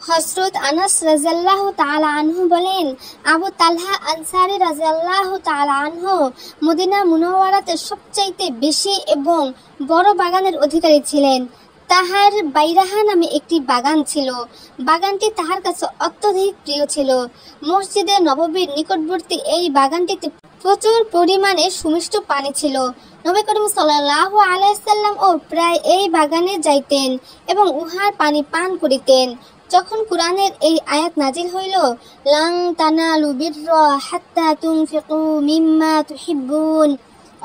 হযরত আনাস রাদিয়াল্লাহু তাআলা আনহু বলেন, আবু তালহা আনসারী রাদিয়াল্লাহু তাআলা আনহু মদিনা মুনাওয়ারাতে সবচাইতে বেশি এবং বড় বাগানের অধিকারী ছিলেন। তাহার বাইরাহা নামে একটি বাগান ছিল। বাগানটি তাহার কাছে অত্যধিক প্রিয় ছিল। মসজিদে নববীর নিকটবর্তী এই বাগানটিতে প্রচুর পরিমাণে সুমিষ্ট পানি ছিল। নবী করিম সাল্লাল্লাহু আলাইহি সাল্লাম ও প্রায় এই বাগানে যাইতেন এবং উহার পানি পান করিতেন। যখন কুরআনের এই আয়াত নাজিল হইল, লান তানালু বিররা হাত্তা তুনফিকু মিম্মা তুহিব্বুন,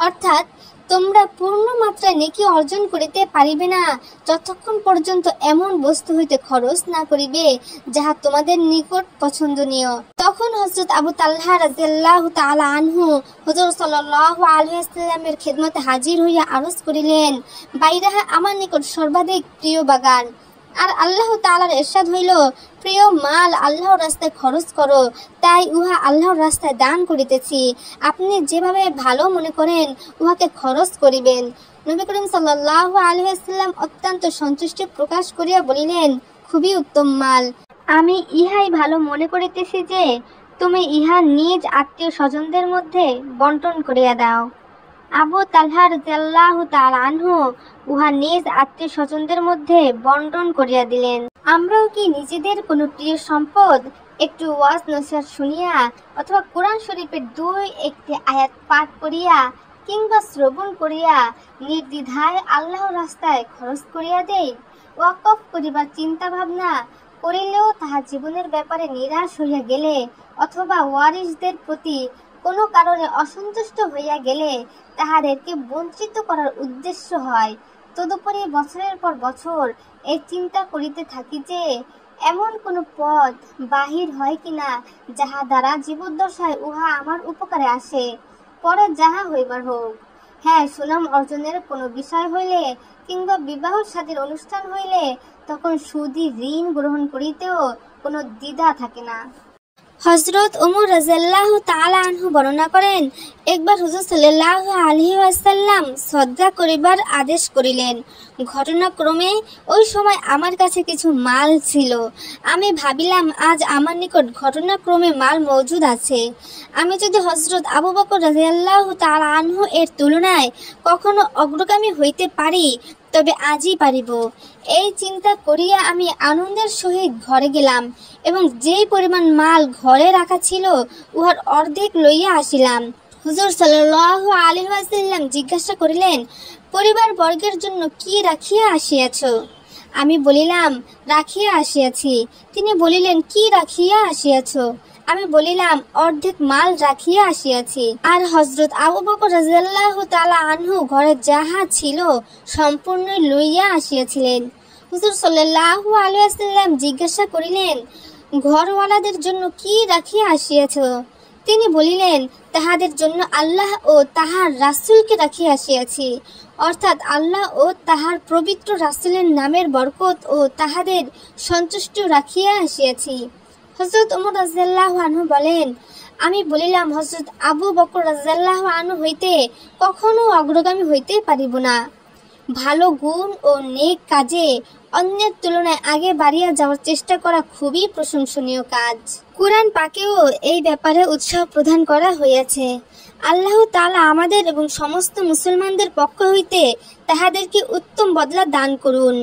অর্থাৎ তোমরা পূর্ণ মাত্রায় নেকি অর্জন করিতে পারিবে না যতক্ষণ পর্যন্ত এমন বস্তু হইতে খরচ না করিবে যাহা তোমাদের নিকট পছন্দনীয়। তখন হযরত আবু তালহা রাদিয়াল্লাহু তাআলা আনহু হুজুর সাল্লাল্লাহু আলাইহি ওয়াসাল্লামের খিদমতে হাজির হইয়া আরজ করিলেন, বাইরাহা আমার নিকট সর্বাধিক প্রিয় বাগান। আর আল্লাহ তাআলার ইরশাদ হইল, প্রিয় মাল আল্লাহর রাস্তায় খরচ করো, তাই উহা আল্লাহর রাস্তায় দান করিতেছি। আপনি যেভাবে ভালো মনে করেন উহাকে খরচ করিবেন। নবী করিম সাল্লাল্লাহু আলাইহি ওয়াসাল্লাম অত্যন্ত সন্তুষ্টি প্রকাশ করিয়া বলিলেন, খুবই উত্তম মাল। আমি ইহাই ভালো মনে করিতেছি যে তুমি ইহা নিজ আত্মীয় স্বজনদের মধ্যে বন্টন করিয়া দাও। আবু তালহা রাদিয়াল্লাহু তাআলা আনহু উহা নিজ আত্মীয় স্বজনদের মধ্যে বন্টন করিয়া দিলেন। আমরাও কি নিজেদের কোনো প্রিয় সম্পদ একটু ওয়াজ নসিহত শুনিয়া অথবা কোরআন শরীফের একটি আয়াত পাঠ করিয়া কিংবা শ্রবণ করিয়া নির্দ্বিধায় আল্লাহর রাস্তায় খরচ করিয়া দেই? ওয়াকফ করিবার চিন্তা ভাবনা করিলেও তাহা জীবনের ব্যাপারে নিরাশ হইয়া গেলে অথবা ওয়ারিসদের প্রতি কোনো কারণে অসন্তুষ্ট হইয়া গেলে তাহাদেরকে বঞ্চিত করার উদ্দেশ্য হয়। তদুপরি বছরের পর বছর এই চিন্তা করিতে থাকি যে এমন কোনো পথ বাহির হয় কিনা যাহা দ্বারা জীবদ্দশায় উহা আমার উপকারে আসে, পরে যাহা হইবার হোক। হ্যাঁ, সুনাম অর্জনের কোনো বিষয় হইলে কিংবা বিবাহ শাদীর অনুষ্ঠান হইলে তখন সুদী ঋণ গ্রহণ করিতেও কোনো দ্বিধা থাকে না। হযরত ওমর রাদিয়াল্লাহু তাআলা আনহু বর্ণনা করেন, একবার হুজুর সাল্লাল্লাহু আলাইহি ওয়াসাল্লাম সদকা করিবার আদেশ করিলেন। ঘটনাক্রমে ওই সময় আমার কাছে কিছু মাল ছিল। আমি ভাবিলাম আজ আমার নিকট ঘটনাক্রমে মাল মজুদ আছে। আমি যদি হযরত আবু বকর রাদিয়াল্লাহু তাআলা আনহু এর তুলনায় কখনো অগ্রগামী হইতে পারি তবে আজই পারিব। এই চিন্তা করিয়া আমি আনন্দের সহিত ঘরে গেলাম এবং যেই পরিমাণ মাল ঘরে রাখা ছিল উহার অর্ধেক লইয়া আসিলাম। হুজুর সাল্লাল্লাহু আলাইহি ওয়াসাল্লাম জিজ্ঞাসা করিলেন, পরিবার বর্গের জন্য কি রাখিয়া আসিয়াছ? আমি বলিলাম, রাখিয়া আসিয়াছি। তিনি বলিলেন, কি রাখিয়া আসিয়াছ? আমি বলিলাম, অর্ধেক মাল রাখিয়া আসিয়াছি। আর হযরত আবু বকর রাদিয়াল্লাহু তাআলা আনহু ঘরে যাহা ছিল সম্পূর্ণ লইয়া আসিয়াছিলেন। হুজুর সাল্লাল্লাহু আলাইহি ওয়াসাল্লাম জিজ্ঞাসা করিলেন, ঘরওয়ালাদের জন্য কি রাখিয়া আসিয়াছ? তিনি বলিলেন, তাহাদের জন্য আল্লাহ ও তাহার রাসূলকে রাখিয়া আসিয়াছি, অর্থাৎ আল্লাহ ও তাহার পবিত্র রাসূলের নামের বরকত ও তাহাদের সন্তুষ্টি রাখিয়া আসিয়াছি। হযরত ওমর রাদিয়াল্লাহু আনহু বলেন, আমি বলিলাম, হযরত আবু বকর রাদিয়াল্লাহু আনহু হইতে কখনো অগ্রগামী হইতে পারিব না। ভালো গুণ ও নেক কাজে অন্যের তুলনায় আগে বাড়িয়া যাওয়ার চেষ্টা করা খুবই প্রশংসনীয় কাজ। কুরআন পাকেও এই ব্যাপারে উৎসাহ প্রদান করা হইয়াছে। আল্লাহ তাআলা আমাদের এবং সমস্ত মুসলমানদের পক্ষ হইতে তাহাদেরকে উত্তম বদলা দান করুন।